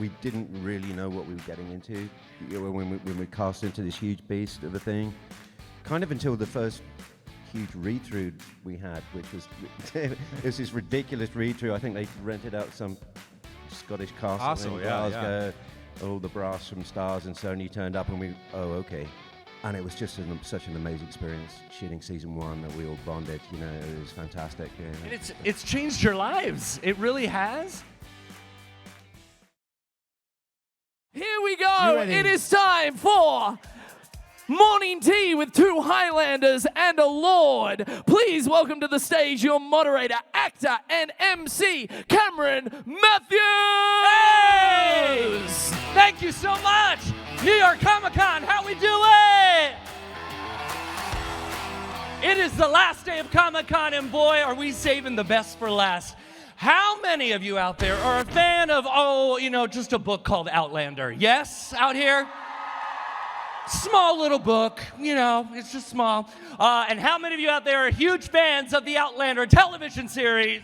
we didn't really know what we were getting into when we cast into this huge beast of a thing. Kind of until the first huge read-through we had, which was it was this ridiculous read-through. I think they rented out some Scottish castle in Glasgow. All the brass from Starz and Sony turned up, and okay. And it was just such an amazing experience shooting season 1 that we all bonded. You know, it was fantastic. Yeah. And it's changed your lives. It really has. Here we go. It is time for Morning Tea with 2 Highlanders and a Lord. Please welcome to the stage your moderator, actor, and MC, Cameron Matthews. Hey! Thank you so much. New York Comic-Con, how we doing? It is the last day of Comic-Con, and boy, are we saving the best for last. How many of you out there are a fan of, just a book called Outlander? Yes, out here? Small little book, it's just small. And how many of you out there are huge fans of the Outlander television series?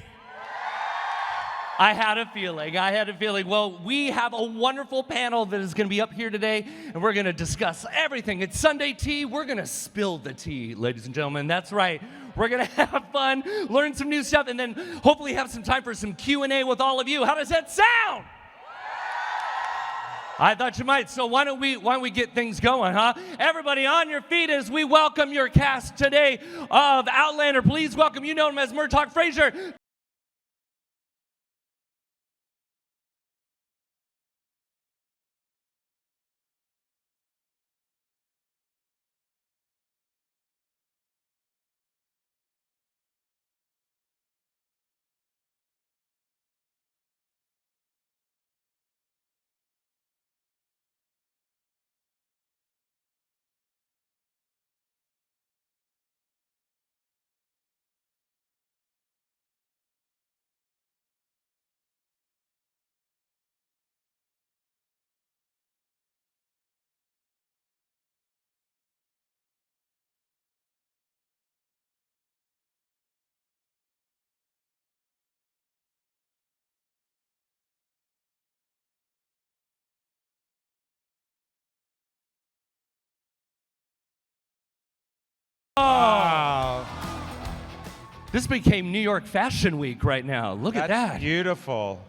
I had a feeling. Well, we have a wonderful panel that is going to be up here today, and we're going to discuss everything. It's Sunday tea. We're going to spill the tea, ladies and gentlemen. That's right. We're going to have fun, learn some new stuff, and then hopefully have some time for some Q&A with all of you. How does that sound? I thought you might, so why don't we get things going, huh? Everybody on your feet as we welcome your cast today of Outlander. Please welcome, you know him as Murtaugh Frazier. Oh. This became New York Fashion Week right now. Look at that. That's beautiful.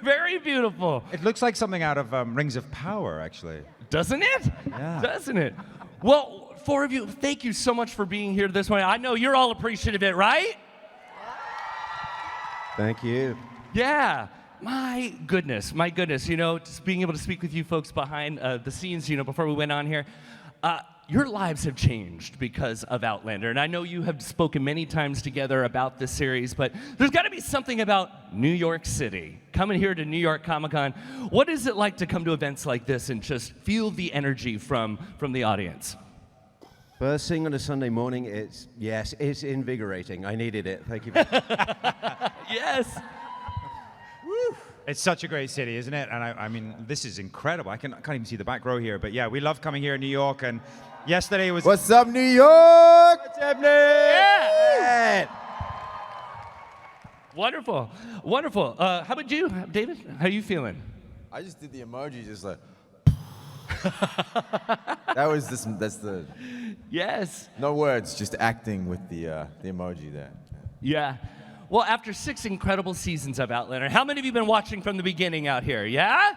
Very beautiful. It looks like something out of Rings of Power, actually. Doesn't it? Yeah. Doesn't it? Well, 4 of you, thank you so much for being here this morning. I know you're all appreciative of it, right? Thank you. Yeah. My goodness. Just being able to speak with you folks behind the scenes, before we went on here. Your lives have changed because of Outlander, and I know you have spoken many times together about this series, but there's got to be something about New York City, coming here to New York Comic-Con. What is it like to come to events like this and just feel the energy from the audience? First thing on a Sunday morning, it's invigorating. I needed it. Thank you. Yes. Woo. It's such a great city, isn't it? And I mean, this is incredible. I can't even see the back row here, but yeah, we love coming here in New York. And yesterday was. What's up, New York? What's happening? Yeah. Wonderful. How about you, David? How are you feeling? I just did the emoji, just like. That's the. Yes. No words, just acting with the emoji there. Yeah. Well, after 6 incredible seasons of Outlander, how many of you have been watching from the beginning out here? Yeah?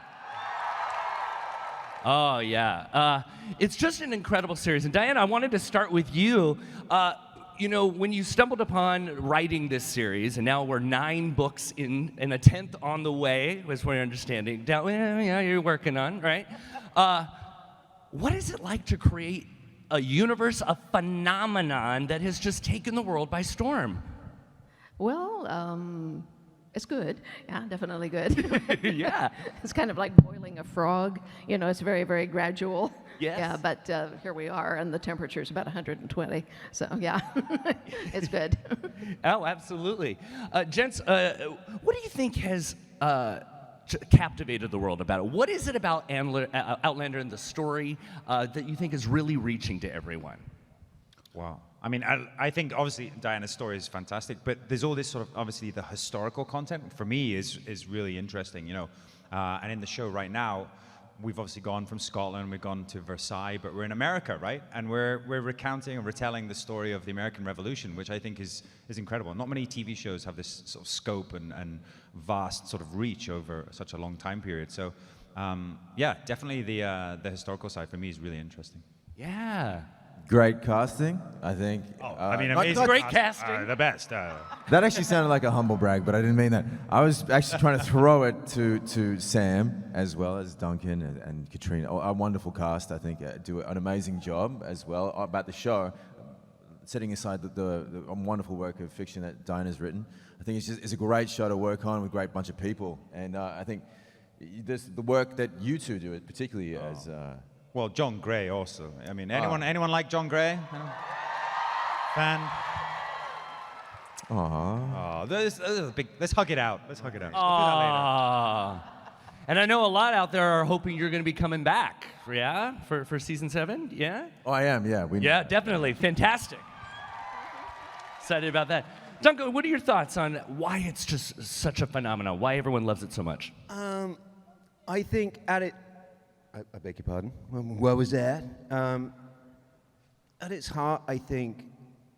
Oh, yeah. It's just an incredible series. And Diana, I wanted to start with you. When you stumbled upon writing this series, and now we're 9 books in and a 10th on the way, was what you're understanding. Yeah, you're working on, right? What is it like to create a universe, a phenomenon that has just taken the world by storm? Well, it's good. Yeah, definitely good. Yeah. It's kind of like boiling a frog. It's very, very gradual. Yes. Yeah, but here we are, and the temperature's about 120. So, yeah, it's good. Oh, absolutely. Gents, what do you think has captivated the world about it? What is it about Outlander and the story that you think is really reaching to everyone? Wow. I mean, I think obviously Diana's story is fantastic, but there's all this sort of, obviously the historical content for me is really interesting. And in the show right now, we've obviously gone from Scotland, we've gone to Versailles, but we're in America, right? And we're recounting and retelling the story of the American Revolution, which I think is incredible. Not many TV shows have this sort of scope and vast sort of reach over such a long time period. So, yeah, definitely the historical side for me is really interesting. Yeah. Great casting, I think. I mean, not- amazing. not- Great casting. The best. That actually sounded like a humble brag, but I didn't mean that. I was actually trying to throw it to Sam as well as Duncan and Katrina. A wonderful cast, I think, do an amazing job as well about the show. Setting aside the wonderful work of fiction that Diana's written, I think it's a great show to work on with a great bunch of people. And I think the work that you two do, particularly as... Well, John Gray also. I mean, anyone like John Gray? No? Fan? Aww. Oh, this is a big. Let's hug it out. Let's hug it out. We'll do that later. And I know a lot out there are hoping you're going to be coming back, yeah, for season 7, yeah? Oh, I am, yeah. Yeah, definitely. Fantastic. Excited about that. Duncan, what are your thoughts on why it's just such a phenomenon? Why everyone loves it so much? I think at it. I beg your pardon. Where was that? At its heart, I think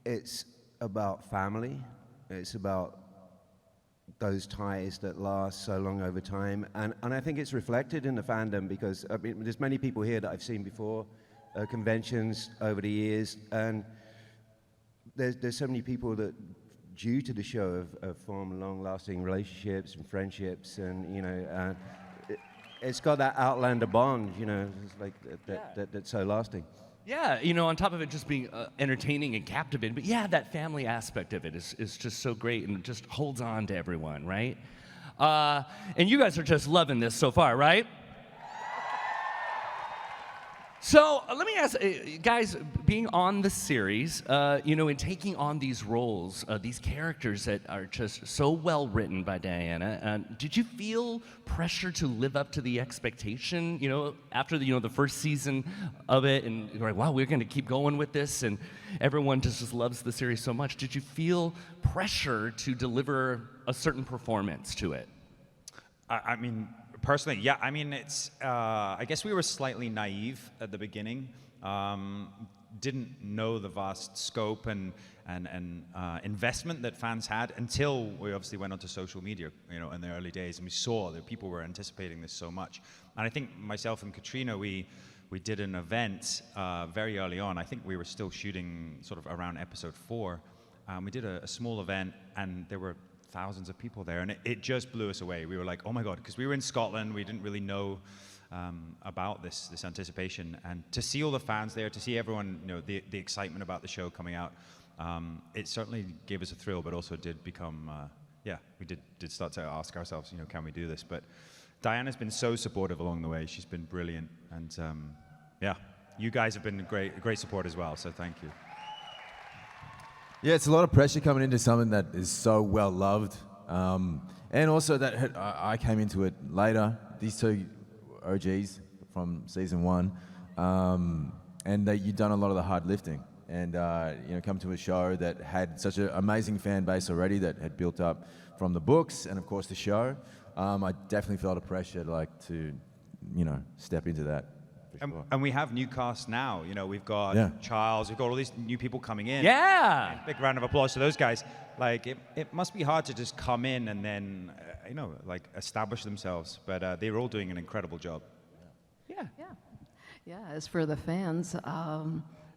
it's about family. It's about those ties that last so long over time. And I think it's reflected in the fandom because I mean, there's many people here that I've seen before, conventions over the years, and there's so many people that, due to the show, have formed long-lasting relationships and friendships, and, you know, it's got that Outlander bond, you know, it's like that's so lasting. Yeah, you know, on top of it just being entertaining and captivating, but yeah, that family aspect of it is just so great and just holds on to everyone, right? And you guys are just loving this so far, right? So let me ask, guys, being on the series, you know, and taking on these roles, these characters that are just so well written by Diana, did you feel pressure to live up to the expectation, you know, after the first season of it, and you're like, wow, we're going to keep going with this, and everyone just loves the series so much. Did you feel pressure to deliver a certain performance to it? I mean, personally, yeah. I mean, it's. I guess we were slightly naive at the beginning. Didn't know the vast scope and investment that fans had until we obviously went onto social media, you know, in the early days, and we saw that people were anticipating this so much. And I think myself and Katrina, we did an event very early on. I think we were still shooting sort of around episode 4. We did a small event, and there were thousands of people there, and it just blew us away. We were like, oh my God, because we were in Scotland, we didn't really know about this anticipation, and to see all the fans there, to see everyone, you know, the excitement about the show coming out, it certainly gave us a thrill, but also did become, yeah, we did start to ask ourselves, you know, can we do this? But Diana's been so supportive along the way. She's been brilliant, and yeah, you guys have been great support as well, so thank you. Yeah, it's a lot of pressure coming into something that is so well loved, and also that I came into it later. These two OGs from season 1, and that you've done a lot of the hard lifting, and you know, come to a show that had such an amazing fan base already that had built up from the books and of course the show. I definitely felt a pressure to you know, step into that. Sure. And we have new cast now. You know, we've got Charles, we've got all these new people coming in. Yeah. Big round of applause to those guys. Like, it must be hard to just come in and then, you know, like establish themselves. But they're all doing an incredible job. Yeah. Yeah, as for the fans,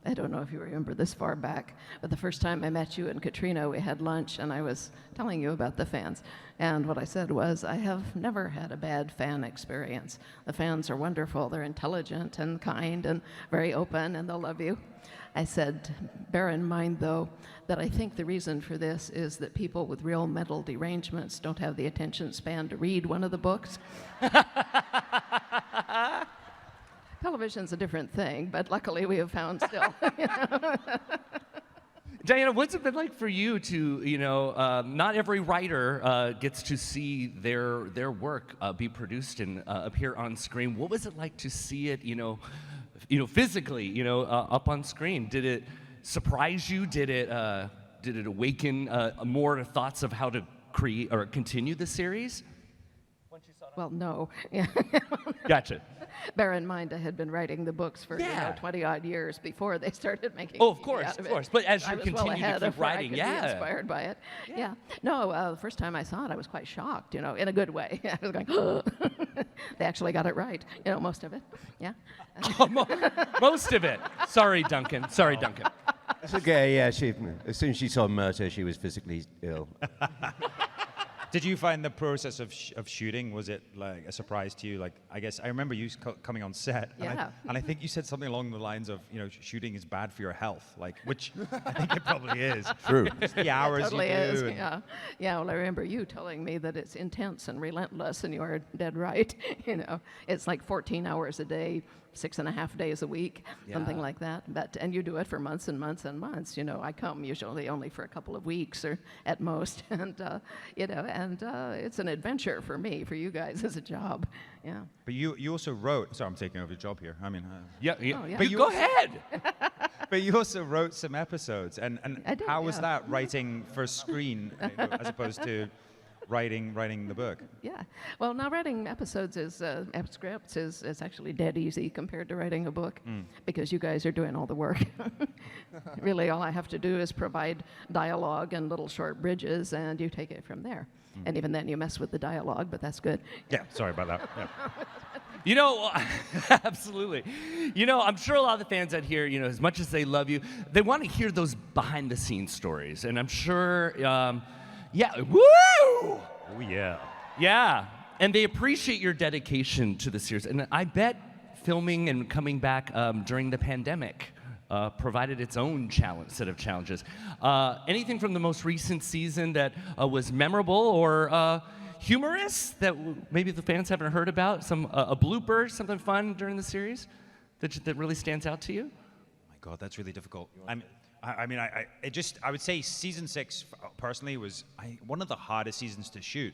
I don't know if you remember this far back, but the first time I met you and Katrina, we had lunch, and I was telling you about the fans. And what I said was, I have never had a bad fan experience. The fans are wonderful. They're intelligent and kind and very open, and they'll love you. I said, bear in mind, though, that I think the reason for this is that people with real mental derangements don't have the attention span to read one of the books. Television's a different thing, but luckily we have found still. You know? Diana, what's it been like for you to, you know, not every writer gets to see their work be produced and appear on screen. What was it like to see it, you know, physically, you know, up on screen? Did it surprise you? Did it awaken more thoughts of how to create or continue the series? Once you saw it Well, no. Yeah. Gotcha. Bear in mind, I had been writing the books for Yeah. 20-odd years before they started making Oh, of TV course, out of it. course. But as I you was continue well to ahead keep of where writing, I could yeah. be inspired by it. Yeah. No, the first time I saw it, I was quite shocked, in a good way. I was going, they actually got it right, most of it. Yeah. Most of it. Sorry, Duncan. Sorry, Duncan. It's okay, yeah. As soon as she saw Murta, she was physically ill. Did you find the process of shooting, was it like a surprise to you? Like, I guess I remember you coming on set, Yeah. and I think you said something along the lines of, shooting is bad for your health, like, which I think it probably is. True. Just the hours Totally you do. is, and- yeah. Yeah, well, I remember you telling me that it's intense and relentless, and you are dead right. It's like 14 hours a day, 6.5 days a week, something like that. And you do it for months and months and months. I come usually only for a couple of weeks or at most, and it's an adventure for me. For you guys, it's a job. Yeah. But you also wrote. Sorry, I'm taking over your job here. I mean, Yeah. Oh, yeah. But you go ahead. but you also wrote some episodes, and I did, how was yeah. that writing for screen as opposed to writing the book? Yeah. Well, now writing episodes scripts is actually dead easy compared to writing a book because you guys are doing all the work. Really, all I have to do is provide dialogue and little short bridges, and you take it from there. And even then, you mess with the dialogue, but that's good. Yeah, sorry about that. Yeah. Absolutely. I'm sure a lot of the fans out here, as much as they love you, they want to hear those behind-the-scenes stories. And I'm sure, woo! Oh yeah. Yeah, and they appreciate your dedication to the series. And I bet filming and coming back during the pandemic provided its own set of challenges. Anything from the most recent season that was memorable or humorous that maybe the fans haven't heard about? A blooper, something fun during the series that really stands out to you? My God, that's really difficult. I would say season 6 personally was one of the hardest seasons to shoot,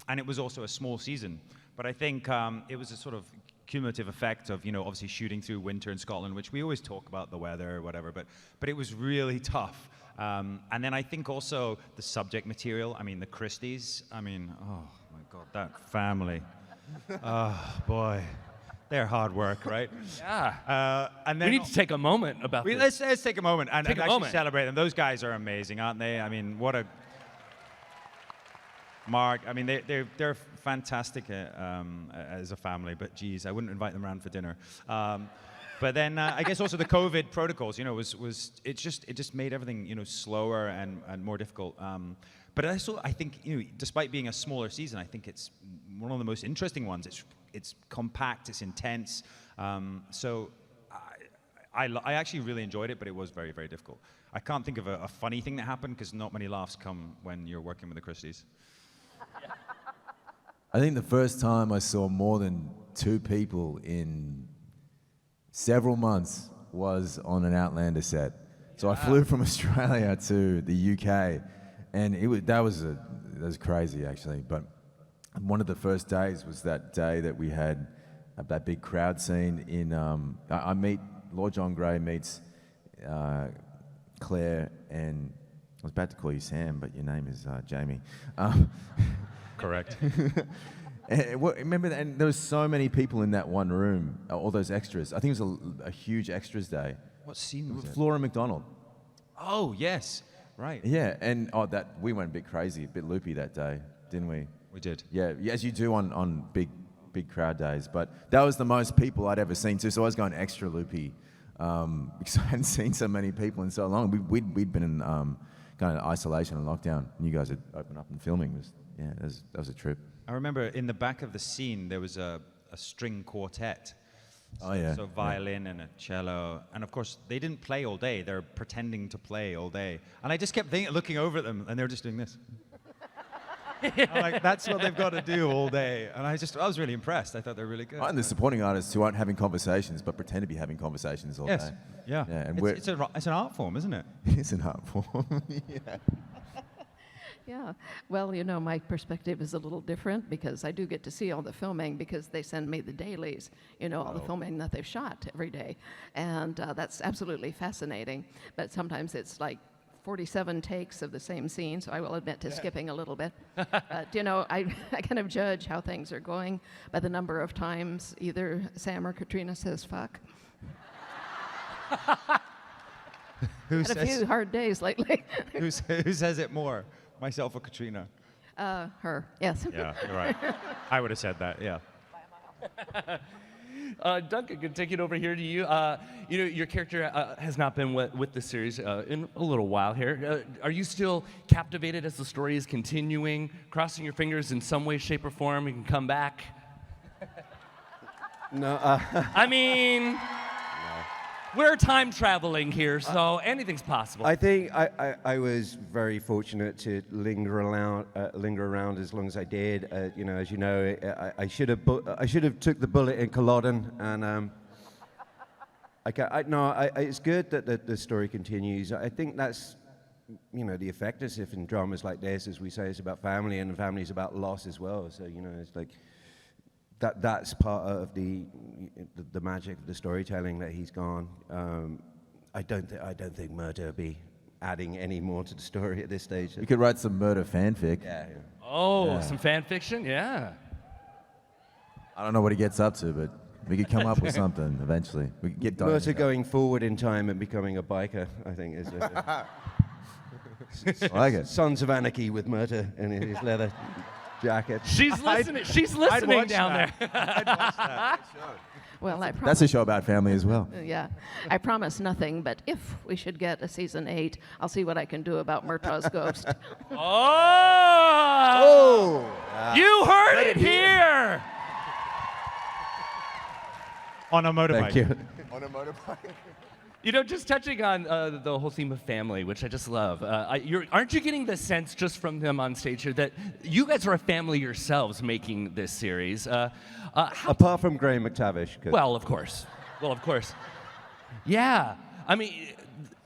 and it was also a small season. But I think it was a sort of cumulative effect of obviously shooting through winter in Scotland, which we always talk about the weather or whatever, but it was really tough. And then I think also the subject material. I mean, the Christies. I mean, oh my God, that family. Oh boy. They're hard work, right? Yeah. And then We need to take a moment about this. let's take a moment and Take a actually moment. celebrate them. Those guys are amazing, aren't they? I mean, what a Mark. I mean, they're fantastic as a family. But geez, I wouldn't invite them around for dinner. But then I guess also the COVID protocols, it just made everything slower and more difficult. But I think despite being a smaller season, I think it's one of the most interesting ones. It's compact, it's intense. So I actually really enjoyed it, but it was very, very difficult. I can't think of a funny thing that happened because not many laughs come when you're working with the Christies. I think the first time I saw more than 2 people in several months was on an Outlander set. So I flew from Australia to the UK, and that was crazy actually. But one of the first days was that day that we had that big crowd scene in. I meet Lord John Grey meets Claire, and I was about to call you Sam, but your name is Jamie. Correct. Remember that? And there was so many people in that one room, all those extras. I think it was a huge extras day. What scene was it? Flora McDonald. Oh, yes. Right. Yeah, and we went a bit crazy, a bit loopy that day, didn't we? We did. Yeah, as you do on big crowd days. But that was the most people I'd ever seen too, so I was going extra loopy because I hadn't seen so many people in so long. We'd been in kind of isolation and lockdown, and you guys had opened up and filming. That was a trip. I remember in the back of the scene there was a string quartet. Oh yeah. So violin and a cello, and of course they didn't play all day. They're pretending to play all day, and I just kept looking over at them, and they were just doing this. I'm like, that's what they've got to do all day, and I was really impressed. I thought they were really good. And the supporting artists who aren't having conversations but pretend to be having conversations all day. Yeah. And it's an art form, isn't it? it's an art form. Yeah. Yeah. Well, my perspective is a little different because I do get to see all the filming because they send me the dailies, all the filming that they've shot every day. And that's absolutely fascinating. But sometimes it's like 47 takes of the same scene, so I will admit to skipping a little bit. But, you know, I kind of judge how things are going by the number of times either Sam or Katrina says fuck. Who Had a few hard days lately. who says it more, myself or Katrina? Her, yes. Yeah, you're right. I would have said that. Yeah. Duncan, can take it over here to you. You know, your character has not been with the series in a little while here. Are you still captivated as the story is continuing? Crossing your fingers in some way, shape, or form, you can come back? No, I mean, we're time traveling here, so anything's possible. I think I was very fortunate to linger around as long as I did. You know, as you know, I should have took the bullet in Culloden, and it's good that the story continues. I think that's, you know, the effectiveness in dramas like this, as we say, it's about family, and family is about loss as well. So, you know, it's like that's part of the magic of the storytelling, that he's gone. I don't think Murder will be adding any more to the story at this stage. We could write some murder fanfic. Yeah. Oh, some fan fiction? Yeah. I don't know what he gets up to, but we could come up with something eventually. We could get Murder going forward in time and becoming a biker, I think, is I like it. Sons of Anarchy with Murder in his leather jacket. She's listening. She's listening down there. I'd watch that. Well, I promise. That's a show about family as well. Yeah, I promise nothing, but if we should get a season 8, I'll see what I can do about Murtaugh's ghost. Oh! You heard it here! On a motorbike. Thank you. On a motorbike. You know, just touching on the whole theme of family, which I just love. Aren't you getting the sense just from them on stage here that you guys are a family yourselves making this series? Apart from Graham McTavish. Well, of course. Yeah. I mean,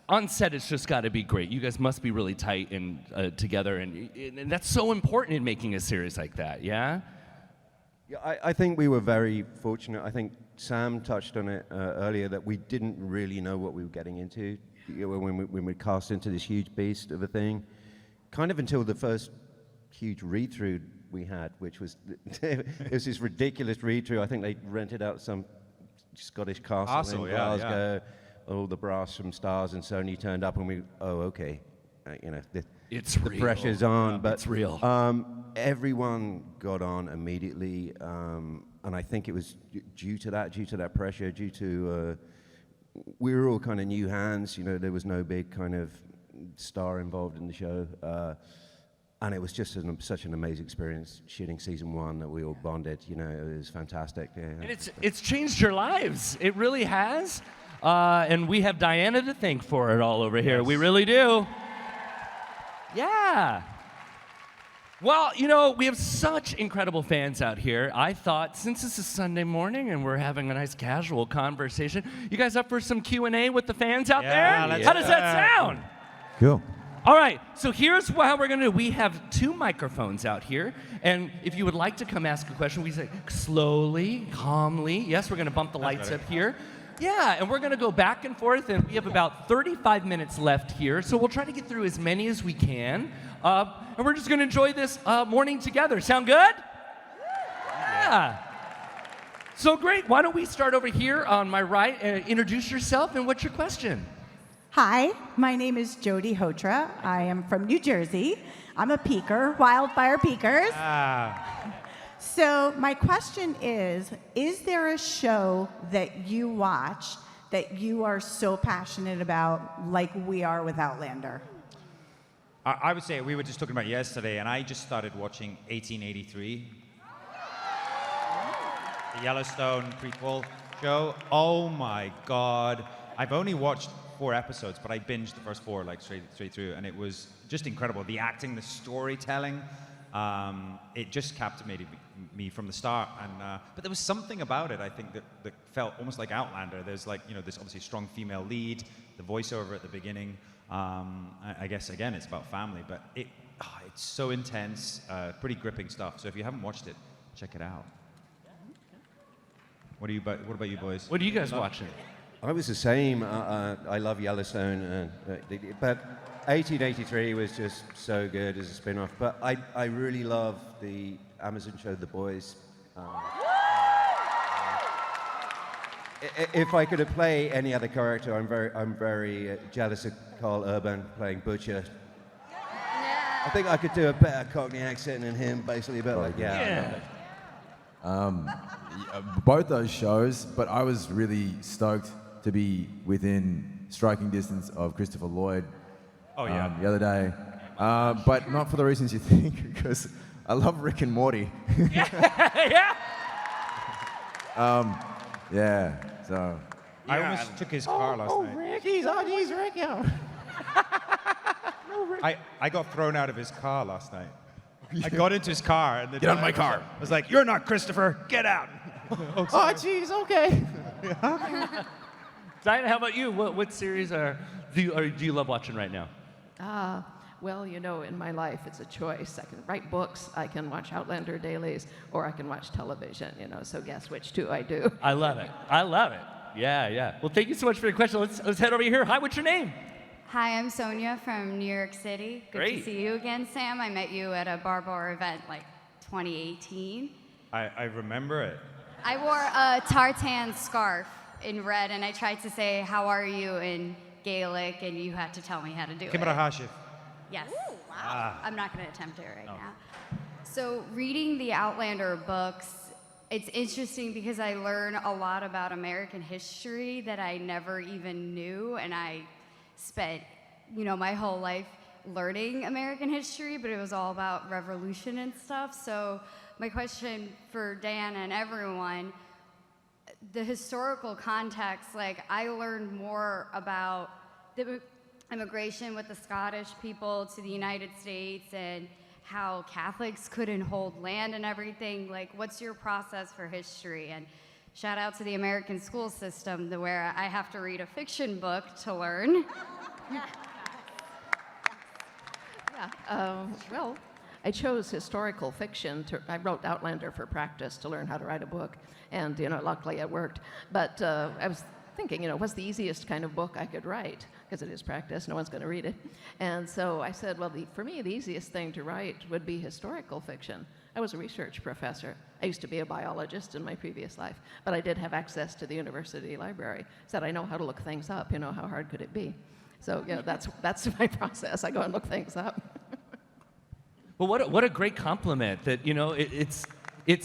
on set, it's just got to be great. You guys must be really tight and together, and that's so important in making a series like that, yeah? Yeah, I think we were very fortunate. I think Sam touched on it earlier, that we didn't really know what we were getting into, you know, when we cast into this huge beast of a thing, kind of until the first huge read-through we had, which was it was this ridiculous read-through. I think they rented out some Scottish castle in Glasgow. All the brass from Starz and Sony turned up, and we, okay, you know, the pressure's on. But it's real. Everyone got on immediately, and I think it was due to that pressure, due to we were all kind of new hands. You know, there was no big kind of star involved in the show, and it was just such an amazing experience shooting season 1 that we all bonded. You know, it was fantastic. Yeah. And it's changed your lives. It really has. And we have Diana to thank for it all over here. Yes. We really do. Yeah. Well, you know, we have such incredible fans out here. I thought, since this is Sunday morning and we're having a nice casual conversation, you guys up for some Q&A with the fans out there? How does that sound? Cool. All right, so here's how we're gonna do. We have 2 microphones out here, and if you would like to come ask a question, we say slowly, calmly. Yes, we're gonna bump the lights up here. Yeah, and we're gonna go back and forth, and we have about 35 minutes left here, so we'll try to get through as many as we can. And we're just gonna enjoy this morning together. Sound good? Yeah. So great, why don't we start over here on my right, introduce yourself, and what's your question? Hi, my name is Jody Hotra. I am from New Jersey. I'm a peaker, wildfire peakers. So my question is there a show that you watch that you are so passionate about, like we are with Outlander? I would say, we were just talking about yesterday, and I just started watching 1883. The Yellowstone prequel show. Oh my God. I've only watched 4 episodes, but I binged the first 4 like straight through, and it was just incredible. The acting, the storytelling, it just captivated me from the start. And but there was something about it, I think, that felt almost like Outlander. There's like, you know, this obviously strong female lead, the voiceover at the beginning. I guess again it's about family, but it's so intense, pretty gripping stuff. So if you haven't watched it, check it out. What about you boys? What are you guys watching? I was the same. I love Yellowstone, but 1883 was just so good as a spin-off. But I really love the Amazon show The Boys. If I could have played any other character, I'm very jealous of Carl Urban playing Butcher. I think I could do a better Cockney accent than him, basically, but like, yeah. Both those shows, but I was really stoked to be within striking distance of Christopher Lloyd Oh, yeah. the other day. But not for the reasons you think, because I love Rick and Morty. Yeah. Yeah, so. I almost took his car last night. Rick, he's Rick. I got thrown out of his car last night. I got into his car and Get out of my car. I was like, "You're not Christopher. Get out." Oh, jeez, okay. Diana, how about you? What series do you love watching right now? Well, you know, in my life, it's a choice. I can write books, I can watch Outlander dailies, or I can watch television, you know, so guess which two I do. I love it. I love it. Yeah, yeah. Well, thank you so much for your question. Let's head over here. Hi, what's your name? Hi, I'm Sonia from New York City. Good Great. to see you again, Sam. I met you at a Bar Bar event like 2018. I remember it. I wore a tartan scarf in red, and I tried to say, "How are you?" in Gaelic, and you had to tell me how to do it. Kimara Hashif. Yes. Wow. I'm not going to attempt it right now. So reading the Outlander books, it's interesting because I learn a lot about American history that I never even knew, and I spent, you know, my whole life learning American history, but it was all about revolution and stuff. So my question for Diana and everyone, the historical context, like I learned more about the immigration with the Scottish people to the United States and how Catholics couldn't hold land and everything. Like, what's your process for history? And shout out to the American school system where I have to read a fiction book to learn. Well, I chose historical fiction. I wrote Outlander for practice to learn how to write a book, and, you know, luckily it worked. But I was thinking, you know, what's the easiest kind of book I could write? Because it is practice, no one's going to read it. And so I said, well, for me, the easiest thing to write would be historical fiction. I was a research professor. I used to be a biologist in my previous life, but I did have access to the university library. Said I know how to look things up, you know, how hard could it be? So, you know, that's my process. I go and look things up. Well, what a great compliment that, you know, it's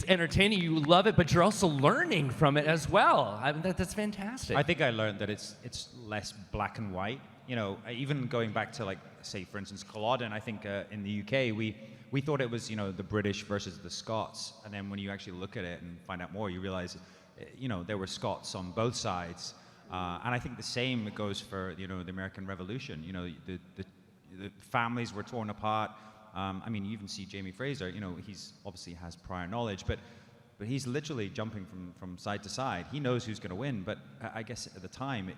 entertaining, you love it, but you're also learning from it as well. I mean, that's fantastic. I think I learned that it's less black and white. You know, even going back to, like, say, for instance, Culloden, I think in the UK, we thought it was, you know, the British versus the Scots. And then when you actually look at it and find out more, you realize, you know, there were Scots on both sides. And I think the same goes for, you know, the American Revolution. You know, the families were torn apart. I mean, you even see Jamie Fraser, you know, he's obviously has prior knowledge, but he's literally jumping from side to side. He knows who's going to win, but I guess at the time,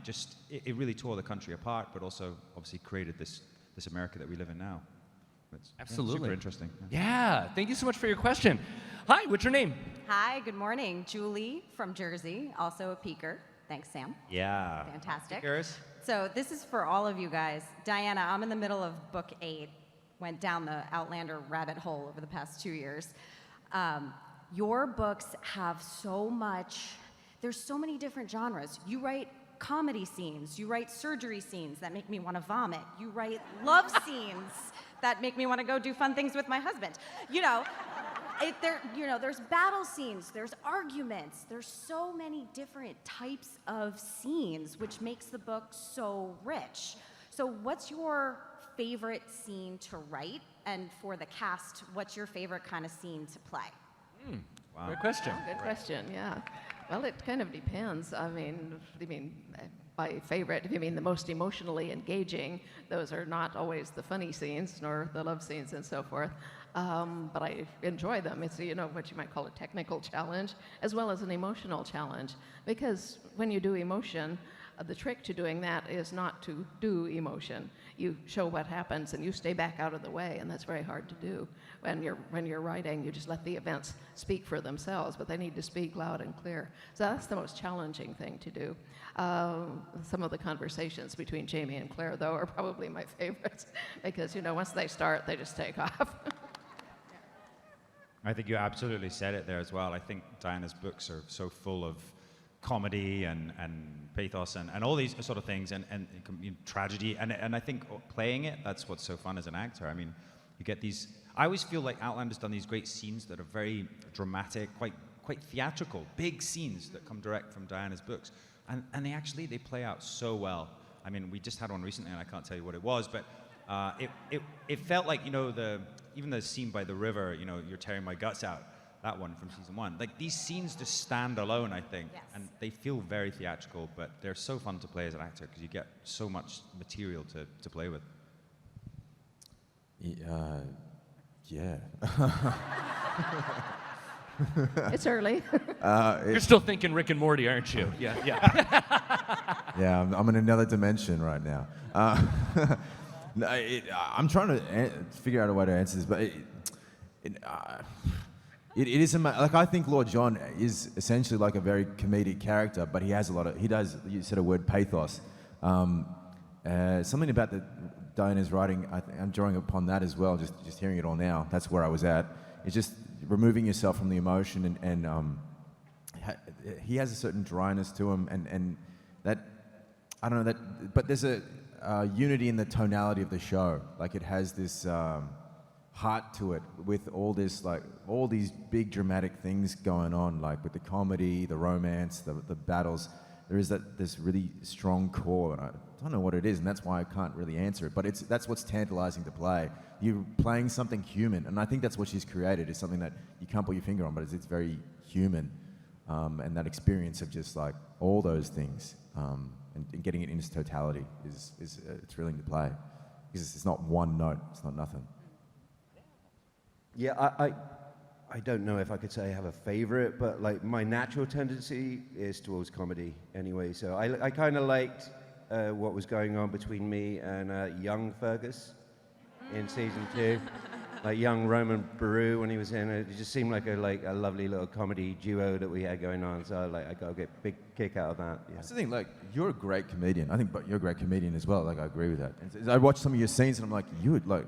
it really tore the country apart, but also obviously created this America that we live in now. It's Absolutely. super interesting. Yeah, thank you so much for your question. Hi, what's your name? Hi, good morning. Julie from Jersey, also a peaker. Thanks, Sam. Yeah. Fantastic. Yours? So this is for all of you guys. Diana, I'm in the middle of book 8. Went down the Outlander rabbit hole over the past 2 years. Your books have so much, there's so many different genres. You write comedy scenes, you write surgery scenes that make me want to vomit, you write love scenes that make me want to go do fun things with my husband. You know, there's battle scenes, there's arguments, there's so many different types of scenes, which makes the book so rich. So what's your favorite scene to write? And for the cast, what's your favorite kind of scene to play? Wow. Great question. Good question, yeah. Well, it kind of depends. I mean, by favorite, if you mean the most emotionally engaging, those are not always the funny scenes, nor the love scenes and so forth. But I enjoy them. It's, you know, what you might call a technical challenge, as well as an emotional challenge. Because when you do emotion, the trick to doing that is not to do emotion. You show what happens and you stay back out of the way, and that's very hard to do. When you're writing, you just let the events speak for themselves, but they need to speak loud and clear. So that's the most challenging thing to do. Some of the conversations between Jamie and Claire, though, are probably my favorites because, once they start, they just take off. I think you absolutely said it there as well. I think Diana's books are so full of comedy and pathos and all these sort of things and tragedy. And I think playing it, that's what's so fun as an actor. I mean, you get these... I always feel like Outlander's done these great scenes that are very dramatic, quite theatrical, big scenes that come direct from Diana's books. And they play out so well. I mean, we just had one recently, and I can't tell you what it was, but it felt like, even the scene by the river, you're tearing my guts out, that one from season 1. Like, these scenes just stand alone, I think, Yes. and they feel very theatrical, but they're so fun to play as an actor because you get so much material to play with. Yeah. It's early. You're still thinking Rick and Morty, aren't you? Yeah. Yeah, I'm in another dimension right now. No, I'm trying to figure out a way to answer this, but it is like, I think Lord John is essentially like a very comedic character, but he has you said a word, pathos. Something about Diana's writing, I'm drawing upon that as well, just hearing it all now. That's where I was at. It's just removing yourself from the emotion, and he has a certain dryness to him, and that, I don't know, but there's a unity in the tonality of the show. Like, it has this heart to it with all these big dramatic things going on, like with the comedy, the romance, the battles. There is this really strong core, and I don't know what it is, and that's why I can't really answer it, but that's what's tantalizing to play. You're playing something human, and I think that's what she's created, is something that you can't put your finger on, but it's very human, and that experience of just like all those things, and getting it in its totality is thrilling to play, because it's not one note, it's not nothing. Yeah, I don't know if I could say I have a favorite, but like my natural tendency is towards comedy anyway. So I kind of liked what was going on between me and young Fergus in season 2, like young Roman Baru when he was in it. It just seemed like a lovely little comedy duo that we had going on. So I got a big kick out of that. Yeah. That's the thing. Like, you're a great comedian. I think, but you're a great comedian as well. Like, I agree with that. And I watched some of your scenes, and I'm like, you would like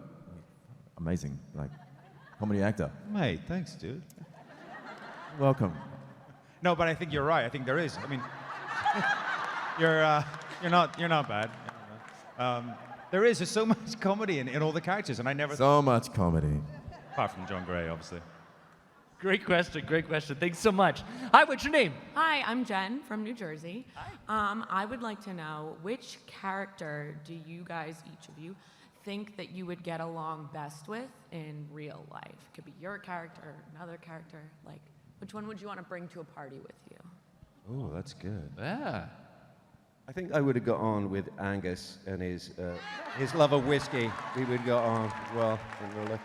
amazing, like. Comedy actor. Mate, thanks, dude. Welcome. No, but I think you're right. I think there is. I mean, you're not bad. There is. There's so much comedy in all the characters, and I never. So much comedy. Apart from John Gray, obviously. Great question. Thanks so much. Hi, what's your name? Hi, I'm Jen from New Jersey. I would like to know, which character do you guys, each of you, think that you would get along best with in real life? It could be your character or another character. Like, which one would you want to bring to a party with you? Oh, that's good. Yeah. I think I would have got on with Angus and his love of whiskey. We would have got on well in real life.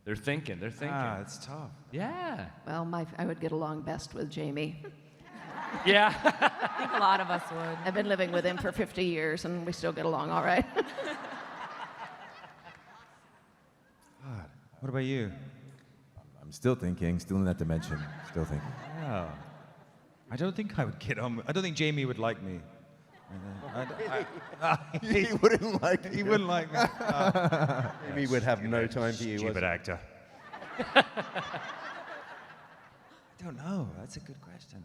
They're thinking. Ah, it's tough. Yeah. Well, I would get along best with Jamie. Yeah. I think a lot of us would. I've been living with him for 50 years, and we still get along all right. What about you? I'm still thinking, still in that dimension, still thinking. Yeah. I don't think I would get on. I don't think Jamie would like me. He wouldn't like you. He wouldn't like me. Jamie would have no time for you. Stupid was actor. I don't know. That's a good question.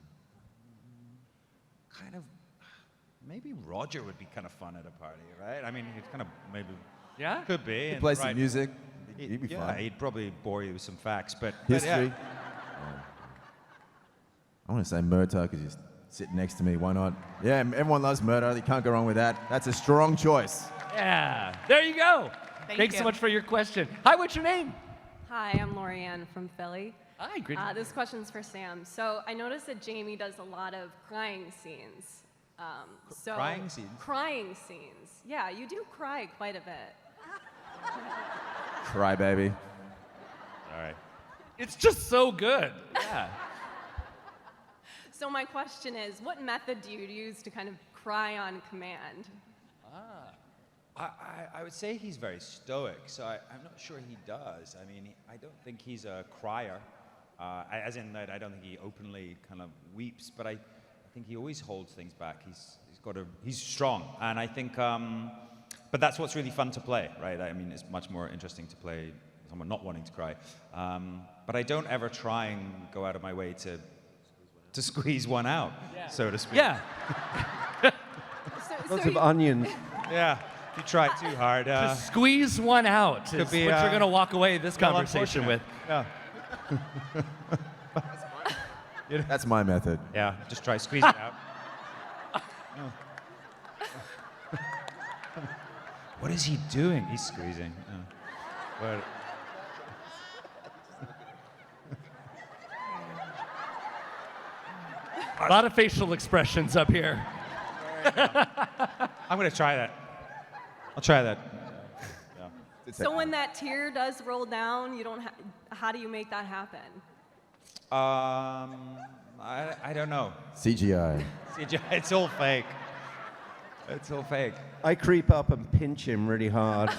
Kind of, maybe Roger would be kind of fun at a party, right? I mean, he'd kind of maybe. Yeah? Could be. He'd and play some right. music. He'd be Yeah, fun. he'd probably bore you with some facts, but History. yeah. I want to say Murta because he's sitting next to me. Why not? Yeah, everyone loves Murta. You can't go wrong with that. That's a strong choice. Yeah. There you go. Thanks so you. much for your question. Hi, what's your name? Hi, I'm Lorianne from Philly. Hi, great. This question's for Sam. So I noticed that Jamie does a lot of crying scenes. Crying scenes? Crying scenes. Yeah, you do cry quite a bit. Cry, baby. All right. It's just so good. Yeah. So my question is, what method do you use to kind of cry on command? I would say he's very stoic, so I'm not sure he does. I mean, I don't think he's a crier, as in that I don't think he openly kind of weeps, but I think he always holds things back. He's strong, and I think, but that's what's really fun to play, right? I mean, it's much more interesting to play someone not wanting to cry. But I don't ever try and go out of my way to squeeze one out, so to speak. Yeah. Lots of onions. Yeah. If you try too hard. To squeeze one out is could be, what you're going to walk away this conversation with. Yeah. That's my method. Yeah, just try squeezing it out. What is he doing? He's squeezing. But a lot of facial expressions up here. I'm going to try that. I'll try that. Yeah. So when that tear does roll down, you don't. How do you make that happen? I don't know. CGI. It's all fake. It's all fake. I creep up and pinch him really hard.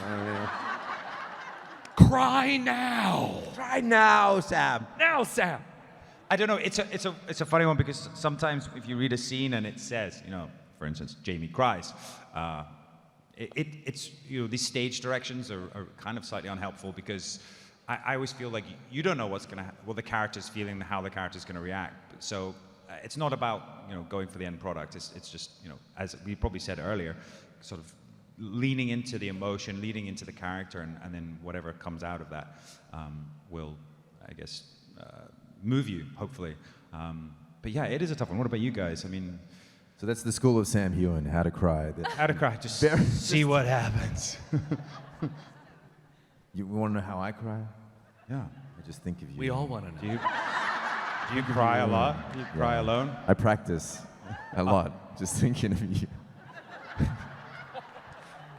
Cry now. Try now, Sam. Now, Sam. I don't know. It's a funny one because sometimes if you read a scene and it says, for instance, Jamie cries, it's these stage directions are kind of slightly unhelpful because I always feel like you don't know what the character's feeling, how the character's going to react. So it's not about going for the end product. It's just as we probably said earlier, sort of leaning into the emotion, leading into the character, and then whatever comes out of that will, I guess, move you hopefully. But yeah, it is a tough one. What about you guys? I mean. So that's the school of Sam Heughan, how to cry. How to cry, just see what happens. You want to know how I cry? Yeah. I just think of you. We all want to know. Do you cry a lot? Do you cry alone? I practice a lot, just thinking of you.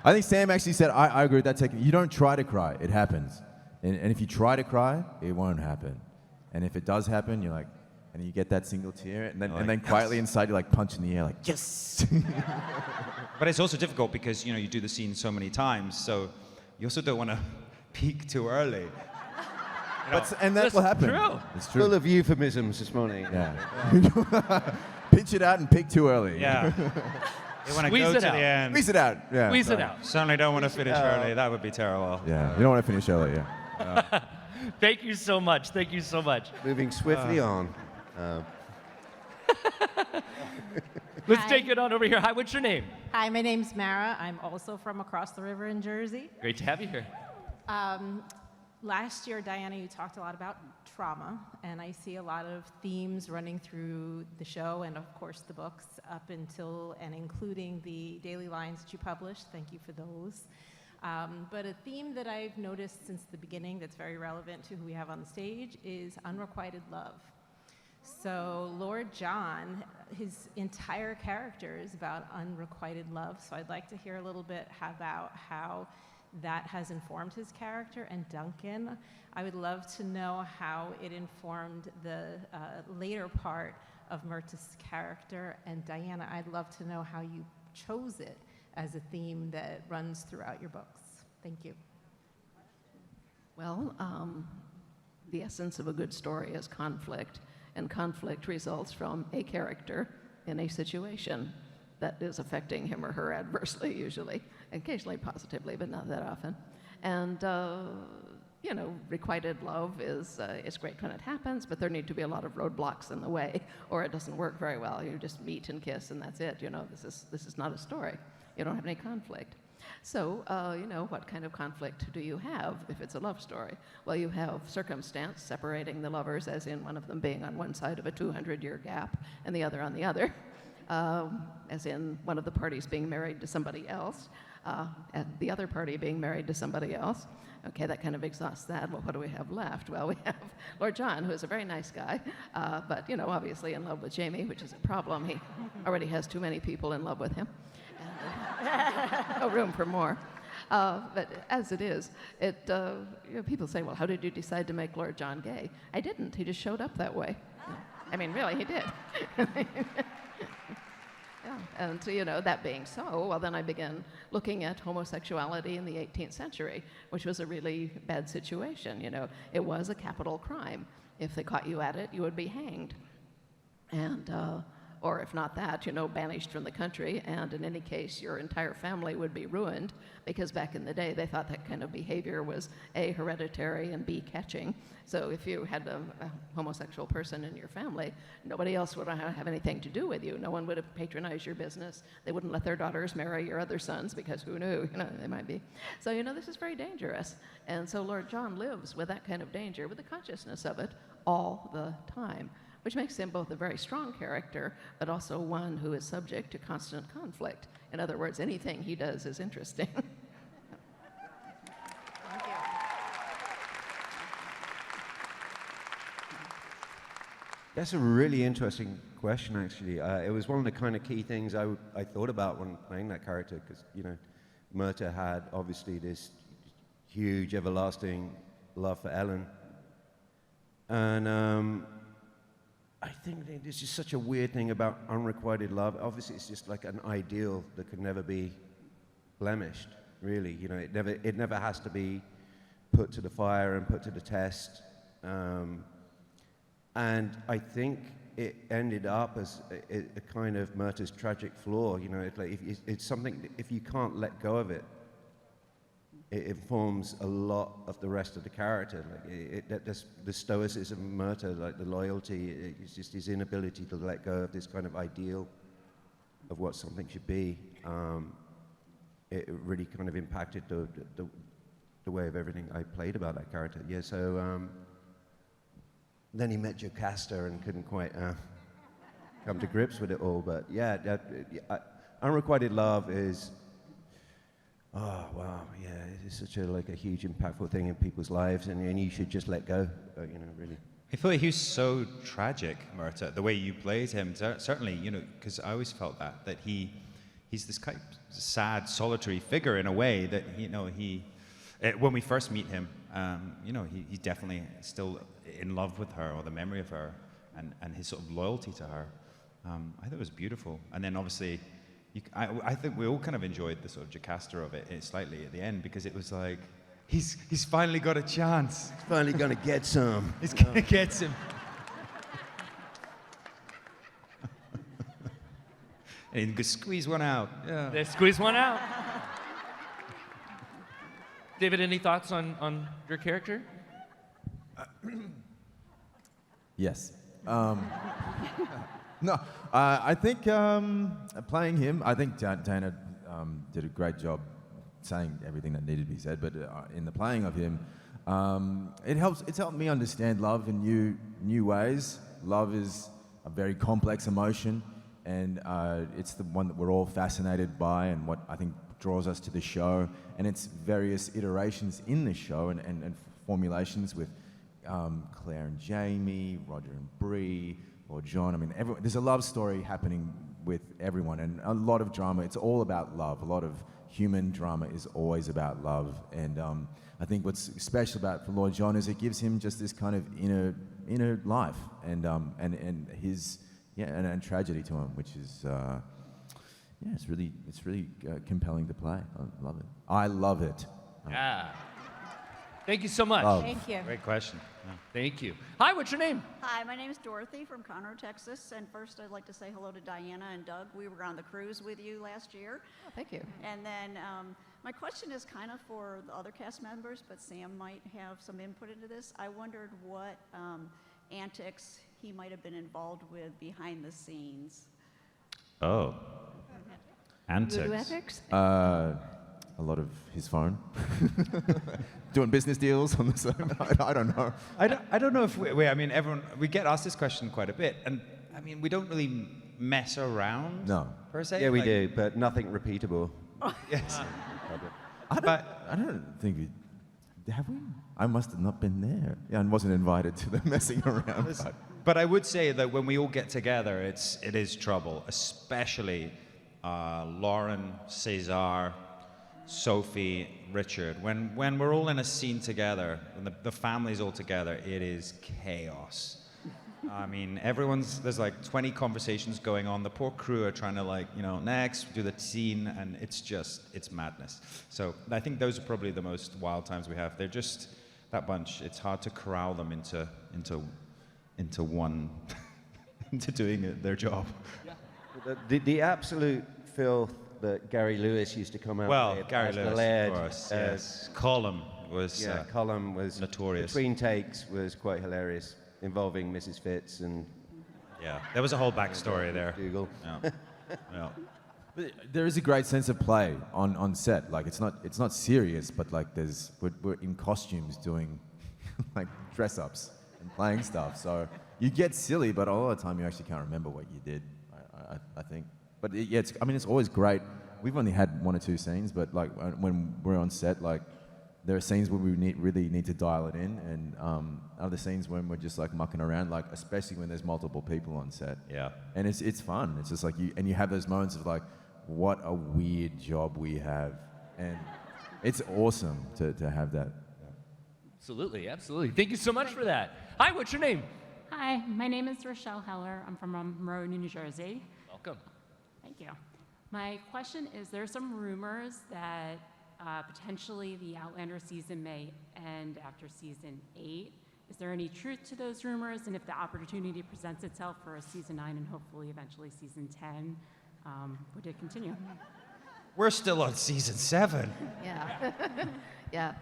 I think Sam actually said, I agree with that technique. You don't try to cry, it happens. And if you try to cry, it won't happen. And if it does happen, you're like, and you get that single tear, and then quietly inside you're like punching the air, like, yes! But it's also difficult because, you do the scene so many times, so you also don't want to peak too early. And that will happen. True. It's true. Full of euphemisms this morning. Yeah. Pinch it out and peak too early. Yeah. You want to Squeeze go it to out. the end. Squeeze it out. Yeah. Squeeze it out. Certainly don't want to finish early. That would be terrible. Yeah. You don't want to finish early, yeah. Thank you so much. Thank you so much. Moving swiftly on. Let's take it on over here. Hi, what's your name? Hi, my name's Mara. I'm also from across the river in Jersey. Great to have you here. Last year, Diana, you talked a lot about trauma, and I see a lot of themes running through the show and, of course, the books up until and including the daily lines that you published. Thank you for those. But a theme that I've noticed since the beginning that's very relevant to who we have on the stage is unrequited love. So Lord John, his entire character is about unrequited love, so I'd like to hear a little bit about how that has informed his character. And Duncan, I would love to know how it informed the later part of Myrta's character. And Diana, I'd love to know how you chose it as a theme that runs throughout your books. Thank you. Well, the essence of a good story is conflict, and conflict results from a character in a situation that is affecting him or her adversely, usually, occasionally positively, but not that often. And requited love is great when it happens, but there need to be a lot of roadblocks in the way, or it doesn't work very well. You just meet and kiss, and that's it. This is not a story. You don't have any conflict. So, what kind of conflict do you have if it's a love story? Well, you have circumstance separating the lovers, as in one of them being on one side of a 200-year gap and the other on the other, as in one of the parties being married to somebody else, and the other party being married to somebody else. Okay, that kind of exhausts that. Well, what do we have left? Well, we have Lord John, who is a very nice guy, but, obviously in love with Jamie, which is a problem. He already has too many people in love with him. No room for more. But as it is, people say, well, how did you decide to make Lord John gay? I didn't. He just showed up that way. I mean, really, he did. Yeah, and so, you know, that being so, well, then I began looking at homosexuality in the 18th century, which was a really bad situation. You know, it was a capital crime. If they caught you at it, you would be hanged. And, or if not that, you know, banished from the country, and in any case, your entire family would be ruined, because back in the day, they thought that kind of behavior was A, hereditary, and B, catching. So if you had a homosexual person in your family, nobody else would have anything to do with you. No one would have patronized your business. They wouldn't let their daughters marry your other sons, because who knew, you know, they might be. So, you know, this is very dangerous. And so Lord John lives with that kind of danger, with the consciousness of it all the time, which makes him both a very strong character, but also one who is subject to constant conflict. In other words, anything he does is interesting. That's a really interesting question, actually. It was one of the kind of key things I thought about when playing that character, because, you know, Myrta had obviously this huge, everlasting love for Ellen. And I think there's just such a weird thing about unrequited love. Obviously, it's just like an ideal that could never be blemished, really. You know, it never has to be put to the fire and put to the test. And I think it ended up as a kind of Myrta's tragic flaw. You know, it's something, if you can't let go of it, it informs a lot of the rest of the character. Like the stoicism of Myrta, like the loyalty, it's just his inability to let go of this kind of ideal of what something should be. It really kind of impacted the way of everything I played about that character. Yeah, so then he met Jocasta and couldn't quite come to grips with it all. But yeah, unrequited love is, oh wow, yeah, it's such a huge, impactful thing in people's lives, and you should just let go, you know, really. I thought he was so tragic, Myrta, the way you played him. Certainly, you know, because I always felt that he's this kind of sad, solitary figure in a way that, you know, when we first meet him, you know, he's definitely still in love with her, or the memory of her, and his sort of loyalty to her. I thought it was beautiful. And then obviously, I think we all kind of enjoyed the sort of Jocasta of it slightly at the end, because it was like, he's finally got a chance. He's finally gonna get some. He's gonna get some. And he can squeeze one out. Yeah. They squeeze one out. David, any thoughts on your character? Yes. No, I think playing him, I think Dana did a great job saying everything that needed to be said, but in the playing of him, it's helped me understand love in new ways. Love is a very complex emotion, and it's the one that we're all fascinated by, and what I think draws us to the show, and its various iterations in the show and formulations with Claire and Jamie, Roger and Bree, or John. I mean, there's a love story happening with everyone, and a lot of drama. It's all about love. A lot of human drama is always about love, and I think what's special for Lord John is it gives him just this kind of inner life, and his and tragedy to him, which is it's really compelling to play. I love it. I love it. Yeah. Thank you so much. Thank you. Great question. Yeah. Thank you. Hi, what's your name? Hi, my name is Dorothy from Conroe, Texas. And first, I'd like to say hello to Diana and Doug. We were on the cruise with you last year. Oh, thank you. And then my question is kind of for the other cast members, but Sam might have some input into this. I wondered what antics he might have been involved with behind the scenes. Oh. Antics. Antics? A lot of his phone. Doing business deals on the side. I don't know. I don't know if I mean, we get asked this question quite a bit, and I mean, we don't really mess around. No. Per se. Yeah, we do, but nothing repeatable. Yes. I don't think have we? I must have not been there. Yeah, and wasn't invited to the messing around. But I would say that when we all get together, it is trouble, especially Lauren, Cesar, Sophie, Richard. When we're all in a scene together, when the family's all together, it is chaos. I mean, there's like 20 conversations going on. The poor crew are trying to like, next, do the scene, and it's madness. So I think those are probably the most wild times we have. They're just, that bunch, it's hard to corral them into one, into doing their job. The absolute filth that Gary Lewis used to come out with. Gary as Lewis, the lead, of course, yes. Column was notorious. Between takes was quite hilarious, involving Mrs. Fitz and... Yeah, there was a whole backstory there. Google. Yeah. Yeah. But there is a great sense of play on set. Like it's not serious, but like we're in costumes doing like dress ups and playing stuff. So you get silly, but a lot of the time you actually can't remember what you did. I think. But it's always great. We've only had 1 or 2 scenes, but like when we're on set, like there are scenes where we really need to dial it in, and other scenes when we're just like mucking around, like especially when there's multiple people on set. Yeah. And it's fun. It's just like you have those moments of like, what a weird job we have, and it's awesome to have that. Absolutely. Thank you so much for that. Hi, what's your name? Hi, my name is Rochelle Heller. I'm from Monroe, New Jersey. Welcome. Thank you. My question is, there are some rumors that potentially the Outlander season may end after season 8. Is there any truth to those rumors? And if the opportunity presents itself for a season 9 and hopefully eventually season 10, would it continue? We're still on season 7. Yeah. Yeah.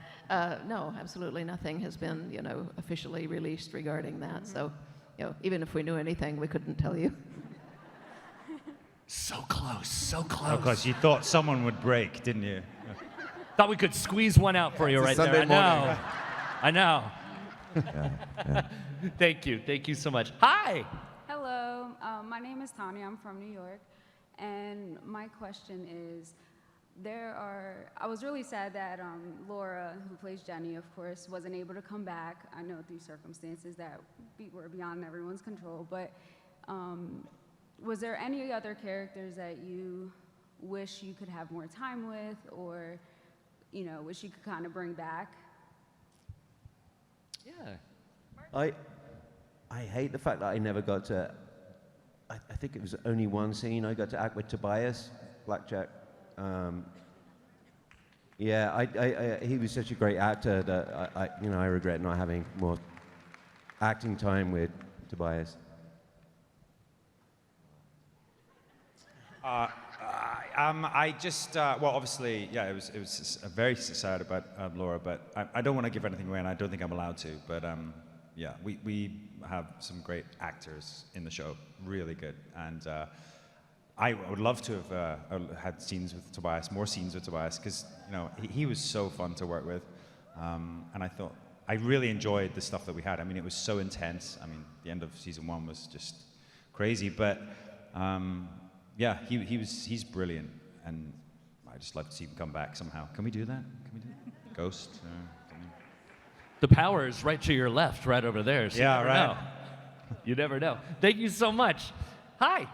No, absolutely nothing has been, officially released regarding that. So, even if we knew anything, we couldn't tell you. So close, so close. Oh, because you thought someone would break, didn't you? Thought we could squeeze one out for you right there. I know. Yeah. Thank you so much. Hi. Hello, my name is Tanya. I'm from New York, and my question is, I was really sad that Laura, who plays Jenny, of course, wasn't able to come back. I know through circumstances that were beyond everyone's control, but was there any other characters that you wish you could have more time with, or wish you could kind of bring back? Yeah. I hate the fact that I never got to... I think it was only one scene I got to act with Tobias, Blackjack. He was such a great actor that I regret not having more acting time with Tobias. I just, obviously, it was very sad about Laura, but I don't want to give anything away, and I don't think I'm allowed to. But we have some great actors in the show, really good, and I would love to have had scenes with Tobias, more scenes with Tobias, because he was so fun to work with, and I really enjoyed the stuff that we had. I mean, it was so intense. I mean, the end of season 1 was just crazy, but. He's brilliant, and I just love to see him come back somehow. Can we do that? Ghost? The power is right to your left, right over there. So yeah, right. You never know. Thank you so much. Hi.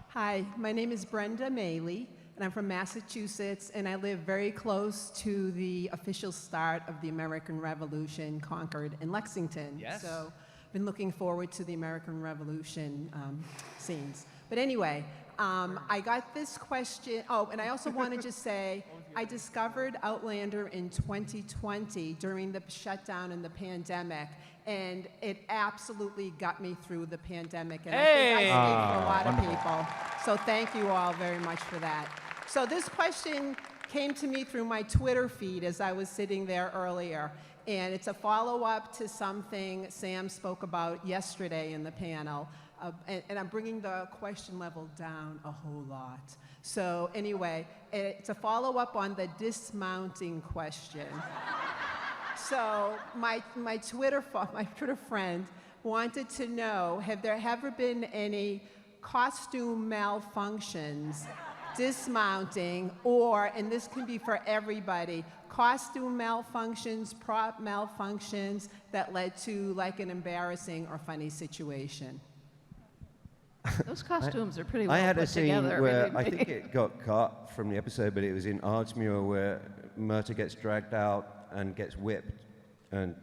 Hi, my name is Brenda Maley, and I'm from Massachusetts, and I live very close to the official start of the American Revolution, Concord and Lexington. Yes. So I've been looking forward to the American Revolution scenes. But anyway, I got this question. Oh, and I also want to just say, I discovered Outlander in 2020 during the shutdown and the pandemic, and it absolutely got me through the pandemic. And I think I speak for a lot of people. So thank you all very much for that. So this question came to me through my Twitter feed as I was sitting there earlier. And it's a follow-up to something Sam spoke about yesterday in the panel. And I'm bringing the question level down a whole lot. So anyway, it's a follow-up on the dismounting question. So my Twitter friend wanted to know, have there ever been any costume malfunctions, dismounting, or, and this can be for everybody, costume malfunctions, prop malfunctions that led to like an embarrassing or funny situation? Those costumes are pretty well I had put a scene together. where I think it got cut from the episode, but it was in Ardsmuir where Myrta gets dragged out and gets whipped, and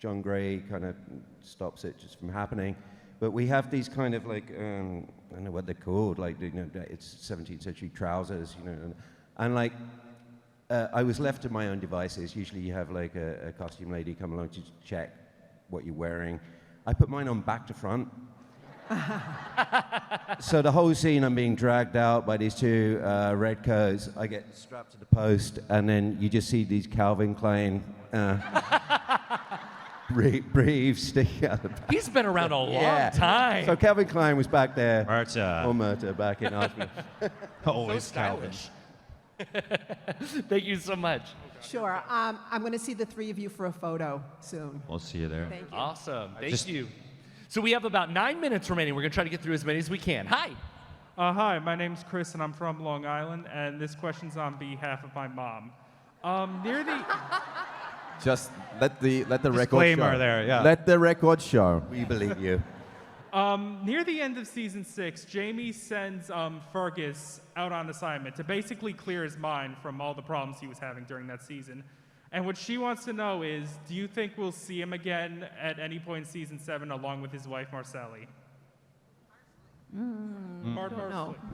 John Gray kind of stops it just from happening. But we have these kind of like, I don't know what they're called, like, you know, it's 17th century trousers, you know, and like, I was left to my own devices. Usually you have like a costume lady come along to check what you're wearing. I put mine on back to front. So the whole scene, I'm being dragged out by these two red coats. I get strapped to the post, and then you just see these Calvin Klein briefs sticking out the back. He's been around a long time. So Calvin Klein was back there. Murta. Or Murta back in Oslo. Always So Calvin. stylish. Thank you so much. Sure. I'm going to see the three of you for a photo soon. We'll see you there. Thank you. Awesome. Thank you. So we have about 9 minutes remaining. We're going to try to get through as many as we can. Hi. Hi, my name's Chris, and I'm from Long Island, and this question's on behalf of my mom. Near the... Just let the record Disclaimer show. there, yeah. Let the record show. We believe you. Near the end of season 6, Jamie sends Fergus out on assignment to basically clear his mind from all the problems he was having during that season. And what she wants to know is, do you think we'll see him again at any point in season 7 along with his wife, Marcelli?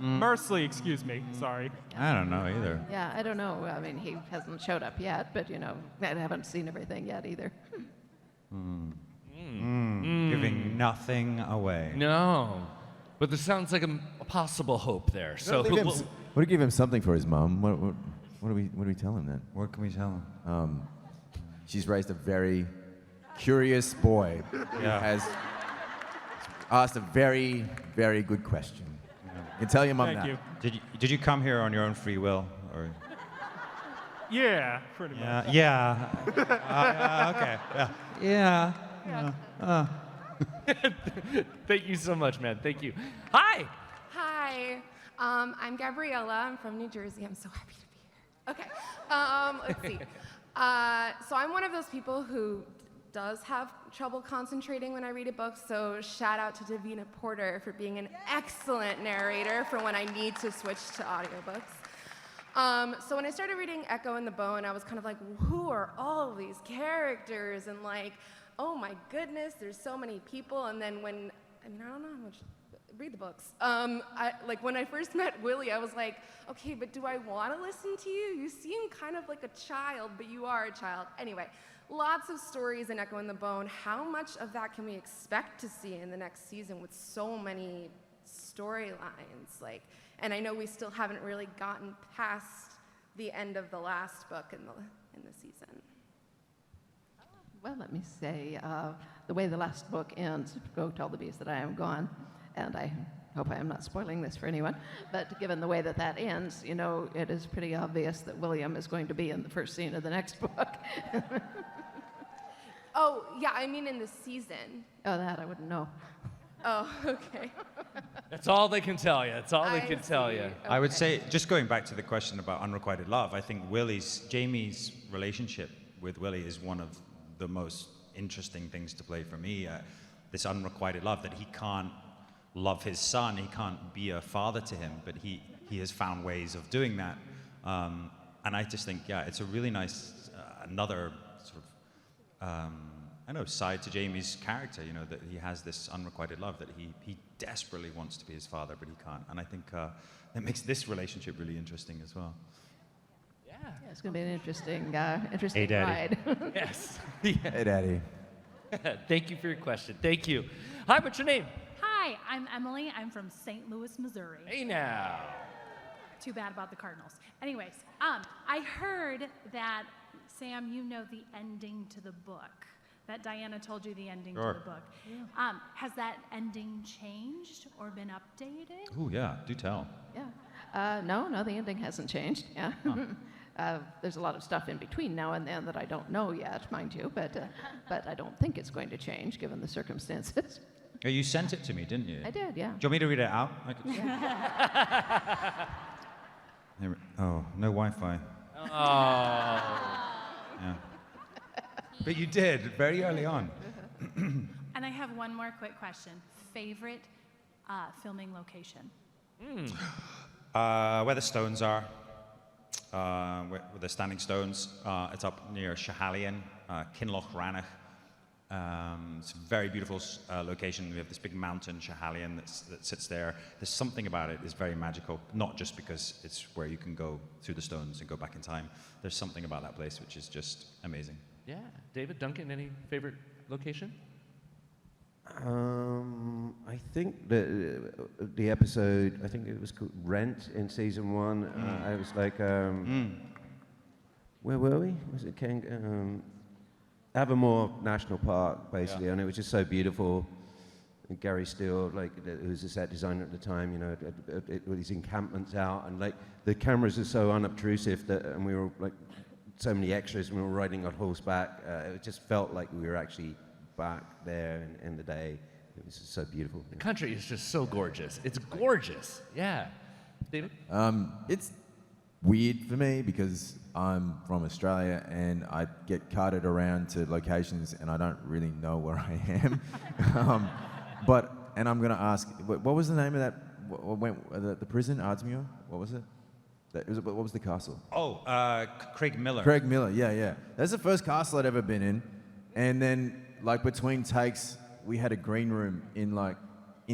Marcelli, excuse me, sorry. I don't know either. Yeah, I don't know. I mean, he hasn't showed up yet, but, you know, I haven't seen everything yet either. Giving nothing away. No. But there sounds like a possible hope there. So What do you give him something for his mom? What do we tell him then? What can we tell him? She's raised a very curious boy who has asked a very, very good question. You can tell your mom Thank that. you. Did you come here on your own free will, or? Yeah, pretty much. Yeah. Okay. Yeah. Thank you so much, man. Thank you. Hi. Hi, I'm Gabriella. I'm from New Jersey. I'm so happy to be here. Okay, let's see. So I'm one of those people who does have trouble concentrating when I read a book, so shout out to Davina Porter for being an excellent narrator for when I need to switch to audiobooks. So when I started reading Echo and the Bone, I was kind of like, who are all of these characters? And like, oh my goodness, there's so many people. And then I don't know how much, read the books. Like when I first met Willie, I was like, okay, but do I want to listen to you? You seem kind of like a child, but you are a child. Anyway, lots of stories in Echo and the Bone. How much of that can we expect to see in the next season with so many storylines? Like, and I know we still haven't really gotten past the end of the last book in the season. Well, let me say, the way the last book ends, go tell the bees that I am gone, and I hope I am not spoiling this for anyone, but given the way that that ends, you know, it is pretty obvious that William is going to be in the first scene of the next book. Oh, yeah, I mean in the season. Oh, that I wouldn't know. Oh, okay. That's all they can tell you. That's all they can tell you. I would say, just going back to the question about unrequited love, I think Jamie's relationship with Willie is one of the most interesting things to play for me. This unrequited love, that he can't love his son, he can't be a father to him, but he has found ways of doing that. And I just think, yeah, it's a really nice, another sort of, I know, side to Jamie's character, you know, that he has this unrequited love, that he desperately wants to be his father, but he can't. And I think that makes this relationship really interesting as well. Yeah, it's going to be an interesting Hey, Daddy. ride. Yes. Hey, Daddy. Thank you for your question. Thank you. Hi, what's your name? Hi, I'm Emily. I'm from St. Louis, Missouri. Hey now. Too bad about the Cardinals. Anyways, I heard that, Sam, you know the ending to the book. That Diana told you the ending to the book. Yeah. Has that ending changed or been updated? Oh, yeah, do tell. Yeah. No, the ending hasn't changed. Yeah. There's a lot of stuff in between now and then that I don't know yet, mind you, but I don't think it's going to change given the circumstances. Oh, you sent it to me, didn't you? I did, yeah. Do you want me to read it out? Oh, no Wi-Fi. Oh. Yeah. But you did, very early on. And I have one more quick question. Favorite filming location? Where the stones are, where the standing stones, it's up near Schiehallion, Kinloch Ranach. It's a very beautiful location. We have this big mountain, Schiehallion, that sits there. There's something about it that's very magical, not just because it's where you can go through the stones and go back in time. There's something about that place which is just amazing. Yeah. David, Duncan, any favorite location? I think the episode, I think it was called Rent in season 1. I was like, where were we? Was it Avamore National Park, basically, and it was just so beautiful. And Gary Steele, who was the set designer at the time, with these encampments out, and the cameras are so unobtrusive and we were like so many extras, and we were riding on horseback. It just felt like we were actually back there in the day. It was just so beautiful. The country is just so gorgeous. It's gorgeous. Yeah. David? It's weird for me because I'm from Australia and I get carted around to locations and I don't really know where I am. And I'm going to ask, what was the name of that, the prison, Ardsmuir? What was it? What was the castle? Oh, Craig Miller. Craig Miller, yeah. That's the first castle I'd ever been in. And then, between takes, we had a green room in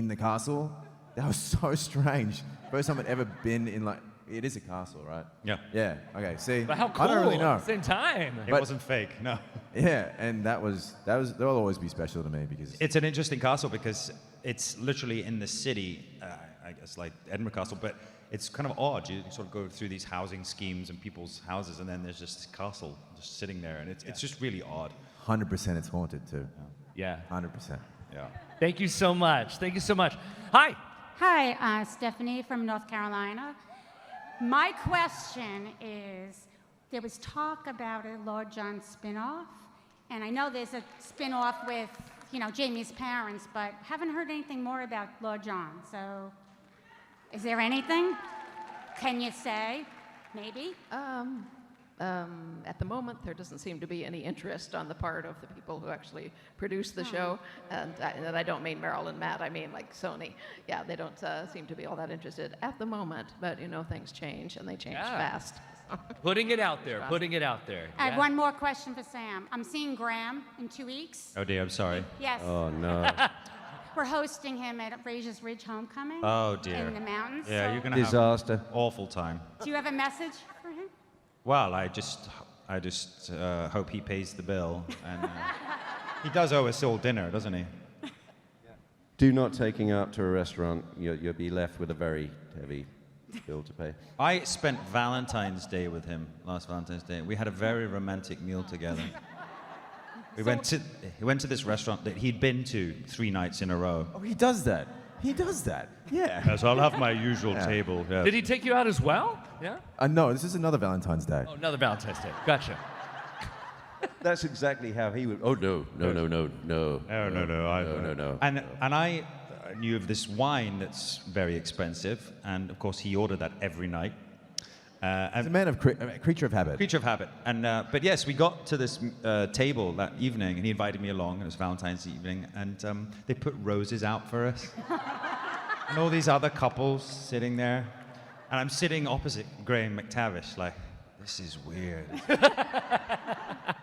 the castle. That was so strange. First time I'd ever been in, it is a castle, right? Yeah. Yeah, okay, see. But how cool I don't really know. at the same time. It wasn't fake, no. Yeah, and they'll always be special to me because... It's an interesting castle because it's literally in the city, I guess like Edinburgh Castle, but it's kind of odd. You sort of go through these housing schemes and people's houses, and then there's just this castle just sitting there, and it's just really odd. 100% it's haunted too. Yeah. 100%. Yeah. Thank you so much. Thank you so much. Hi. Hi, Stephanie from North Carolina. My question is, there was talk about a Lord John spinoff, and I know there's a spinoff with, Jamie's parents, but haven't heard anything more about Lord John. So, is there anything? Can you say? Maybe? At the moment, there doesn't seem to be any interest on the part of the people who actually produce the show. And I don't mean Meryl and Matt, I mean like Sony. Yeah, they don't seem to be all that interested at the moment, but things change and they change fast. Putting it out there, putting it out there. I have one more question for Sam. I'm seeing Graham in 2 weeks. Oh dear, I'm sorry. Yes. Oh no. We're hosting him at Razor's Ridge Homecoming. Oh dear. In the mountains. Yeah, so you're gonna Disaster. have awful time. Do you have a message for him? Well, I just hope he pays the bill, and he does owe us all dinner, doesn't he? Do not take him out to a restaurant. You'll be left with a very heavy bill to pay. I spent Valentine's Day with him last Valentine's Day. We had a very romantic meal together. He went to this restaurant that he'd been to 3 nights in a row. Oh, he does that. Yeah. Yes, I'll have my usual table. Yes. Did he take you out as well? Yeah? No, this is another Valentine's Day. Oh, another Valentine's Day. Gotcha. That's exactly how he would. Oh no. And I knew of this wine that's very expensive, and of course he ordered that every night. He's a man of creature of habit. Creature of habit. And but yes, we got to this table that evening, and he invited me along. It was Valentine's evening, and they put roses out for us, and all these other couples sitting there, and I'm sitting opposite Graham McTavish, like, this is weird.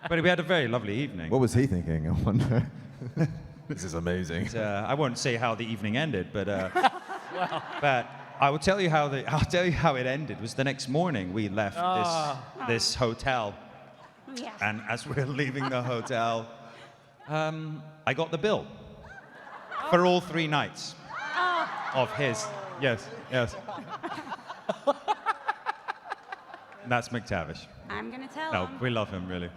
But we had a very lovely evening. What was he thinking? I wonder. This is amazing. I won't say how the evening ended, but but I will tell you how it ended. It was the next morning we left this hotel, and as we're leaving the hotel, I got the bill for all 3 nights of his. Yes. That's McTavish. I'm going to tell No, him. we love him, really.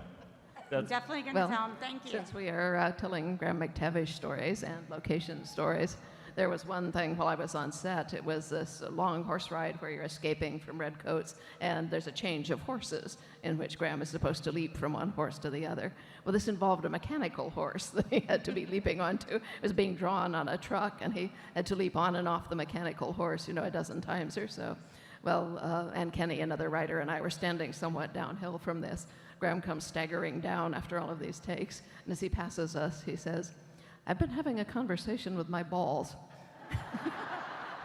I'm definitely going to tell him. Thank you. Since we are telling Graham McTavish stories and location stories, there was one thing while I was on set. It was this long horse ride where you're escaping from redcoats, and there's a change of horses in which Graham is supposed to leap from one horse to the other. Well, this involved a mechanical horse that he had to be leaping onto. It was being drawn on a truck, and he had to leap on and off the mechanical horse, 12 times or so. Well, Ann Kenny, another writer, and I were standing somewhat downhill from this. Graham comes staggering down after all of these takes, and as he passes us, he says, "I've been having a conversation with my balls."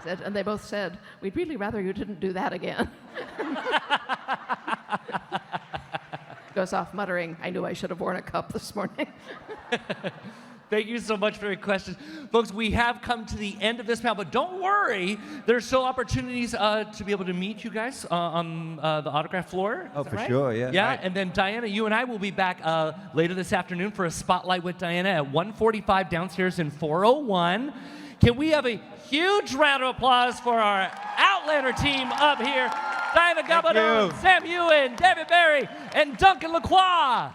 And they both said, "We'd really rather you didn't do that again." goes off muttering, I knew I should have worn a cup this morning. Thank you so much for your questions. Folks, we have come to the end of this panel, but don't worry, there's still opportunities to be able to meet you guys on the autograph floor. Oh, for sure, yeah. Yeah, Right. and then Diana, you and I will be back later this afternoon for a Spotlight with Diana at 1:45 downstairs in 401. Can we have a huge round of applause for our Outlander team up here? Diana Gabaldon, Sam Heughan, David Barry, and Duncan Lacroix.